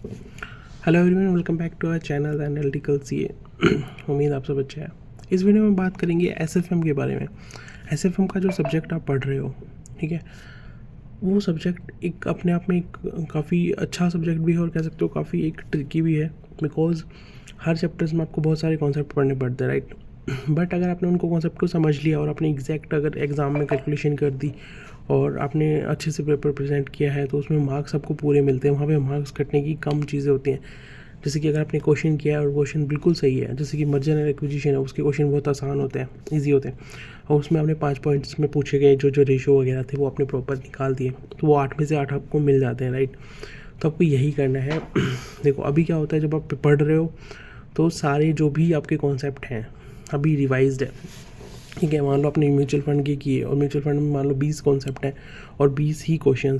Hello everyone, welcome back to our channel analytical CA. उम्मीद आप सब अच्छे हैं। इस वीडियो में बात करेंगे एसएफएम के बारे में। एसएफएम का जो सब्जेक्ट आप पढ़ रहे हो, ठीक है, वो सब्जेक्ट एक अपने आप में एक काफ़ी अच्छा सब्जेक्ट भी है और कह सकते हो काफ़ी एक ट्रिकी भी है, बिकॉज हर चैप्टर्स में आपको बहुत सारे कॉन्सेप्ट पढ़ने पड़ते हैं, राइट। बट अगर आपने उनको कॉन्सेप्ट को समझ लिया और आपने एग्जैक्ट अगर एग्ज़ाम में कैलकुलेशन कर दी और आपने अच्छे से पेपर प्रेजेंट किया है तो उसमें मार्क्स आपको पूरे मिलते हैं। वहाँ पे मार्क्स कटने की कम चीज़ें होती हैं। जैसे कि अगर आपने क्वेश्चन किया है और क्वेश्चन बिल्कुल सही है, जैसे कि मर्जर एंड एक्विजिशन है, उसके क्वेश्चन बहुत आसान होते हैं, ईजी होते हैं, और उसमें आपने 5 पॉइंट्स में पूछे गए जो जो रेशो वगैरह थे वो आपने प्रॉपर निकाल दिए, तो वो 8 में से 8 आपको मिल जाते हैं, राइट। तो आपको यही करना है। देखो अभी क्या होता है, जब आप पढ़ रहे हो तो सारे जो भी आपके कॉन्सेप्ट हैं अभी रिवाइज्ड है, ठीक है। मान लो आपने म्यूचुअल फंड की किए और म्यूचुअल फंड में मान लो 20 कॉन्सेप्ट हैं और 20 ही क्वेश्चन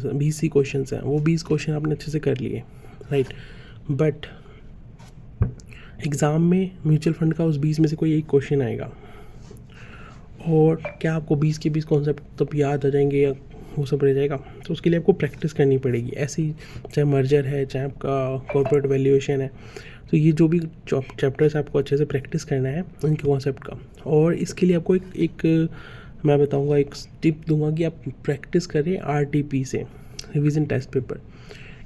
हैं, वो 20 क्वेश्चन आपने अच्छे से कर लिए, राइट। बट एग्ज़ाम में म्यूचुअल फंड का उस 20 में से कोई एक क्वेश्चन आएगा और क्या आपको 20 के 20 कॉन्सेप्ट तब याद आ जाएंगे या वो सब रह जाएगा? तो उसके लिए आपको प्रैक्टिस करनी पड़ेगी। ऐसे ही चाहे मर्जर है, चाहे आपका कॉर्पोरेट वैल्यूएशन है, तो ये जो भी चैप्टर्स आपको अच्छे से प्रैक्टिस करना है उनके कॉन्सेप्ट का। और इसके लिए आपको एक मैं बताऊंगा, एक टिप दूंगा कि आप प्रैक्टिस करें आरटीपी से, रिवीजन टेस्ट पेपर,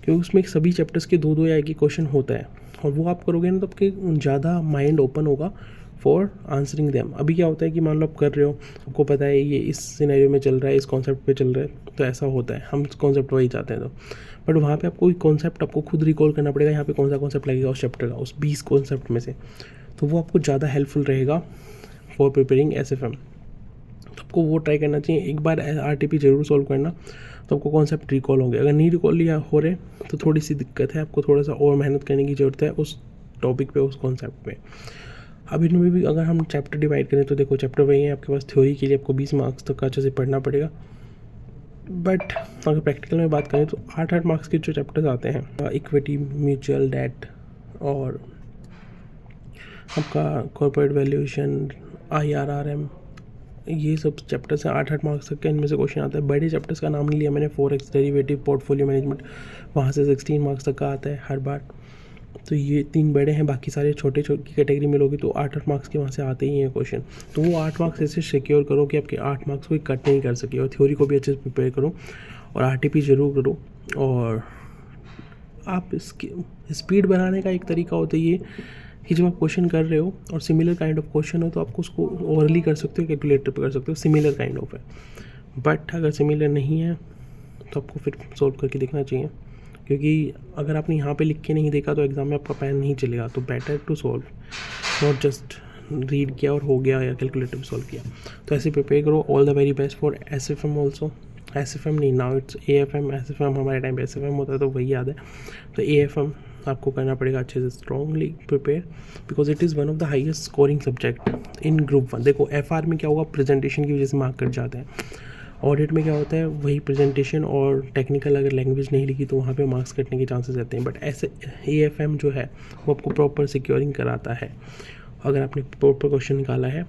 क्योंकि उसमें सभी चैप्टर्स के दो दो या एक ही क्वेश्चन होता है और वो आप करोगे ना तो आपके ज़्यादा माइंड ओपन होगा फॉर आंसरिंग देम। अभी क्या होता है कि मान लो आप कर रहे हो, आपको पता है ये इस सिनेरियो में चल रहा है, इस कॉन्सेप्ट पे चल रहा है, तो ऐसा होता है, हम कॉन्सेप्ट वही चाहते हैं। तो बट वहाँ पे आपको कॉन्सेप्ट आपको खुद रिकॉल करना पड़ेगा, यहाँ पे कौन सा कॉन्सेप्ट लगेगा उस चैप्टर का, उस 20 कॉन्सेप्ट में से, तो वो आपको ज़्यादा हेल्पफुल रहेगा फॉर प्रिपेयरिंग एसएफएम। तो आपको वो ट्राई करना चाहिए, एक बार आरटीपी जरूर सॉल्व करना, तो आपको कॉन्सेप्ट रिकॉल होंगे। अगर नहीं रिकॉल या हो रहे तो थोड़ी सी दिक्कत है, आपको थोड़ा सा और मेहनत करने की ज़रूरत है उस टॉपिक पे, उस कॉन्सेप्ट पे। अब इनमें भी अगर हम चैप्टर डिवाइड करें तो देखो चैप्टर वही है, आपके पास थ्योरी के लिए आपको 20 मार्क्स तक का अच्छे से पढ़ना पड़ेगा। बट अगर प्रैक्टिकल में बात करें तो 8-8 मार्क्स के जो चैप्टर्स आते हैं, इक्विटी, म्यूचुअल, डेट और आपका कॉर्पोरेट वैल्यूएशन, IRRM, ये सब चैप्टर्स हैं 8-8 मार्क्स तक के। इनमें से क्वेश्चन आता है। बड़े चैप्टर्स का नाम नहीं लिया मैंने, फॉरेक्स, डेरिवेटिव, पोर्टफोलियो मैनेजमेंट, वहाँ से 16 मार्क्स तक का आता है हर बार। तो ये 3 बड़े हैं, बाकी सारे छोटे की कैटेगरी में लोगे तो 8-8 मार्क्स के वहाँ से आते ही हैं क्वेश्चन। तो वो 8 मार्क्स ऐसे सिक्योर करो कि आपके 8 मार्क्स कोई कट नहीं कर सके, और थ्योरी को भी अच्छे से प्रिपेयर करो और आरटीपी ज़रूर करो। और आप इसकी स्पीड बढ़ाने का एक तरीका होता है ये कि जब आप क्वेश्चन कर रहे हो और सिमिलर काइंड ऑफ क्वेश्चन हो तो आपको उसको ओवरली कर सकते हो, कैलकुलेटर पे कर सकते हो, सिमिलर काइंड ऑफ है। बट अगर सिमिलर नहीं है तो आपको फिर सॉल्व करके देखना चाहिए, क्योंकि अगर आपने यहाँ पे लिख के नहीं देखा तो एग्ज़ाम में आपका पैन नहीं चलेगा। तो better to solve, not just read किया और हो गया या कैलकुलेटर पे सॉल्व किया। तो ऐसे प्रिपेयर करो। All the very best for SFM also. SFM नहीं, नाउ इट्स एएफएम। एसएफएम हमारे टाइम पे एसएफएम होता है तो वही याद है। तो एएफएम आपको करना पड़ेगा अच्छे से, strongly prepare, because it is one of the highest scoring subject in group 1। देखो एफआर में क्या होगा, प्रेजेंटेशन की वजह से मार्क कट जाते हैं। ऑडिट में क्या होता है, वही प्रेजेंटेशन और टेक्निकल अगर लैंग्वेज नहीं लिखी तो वहाँ पे मार्क्स कटने के चांसेस रहते हैं। बट ऐसे एएफएम जो है वो आपको प्रॉपर सिक्योरिंग कराता है अगर आपने प्रॉपर क्वेश्चन निकाला है।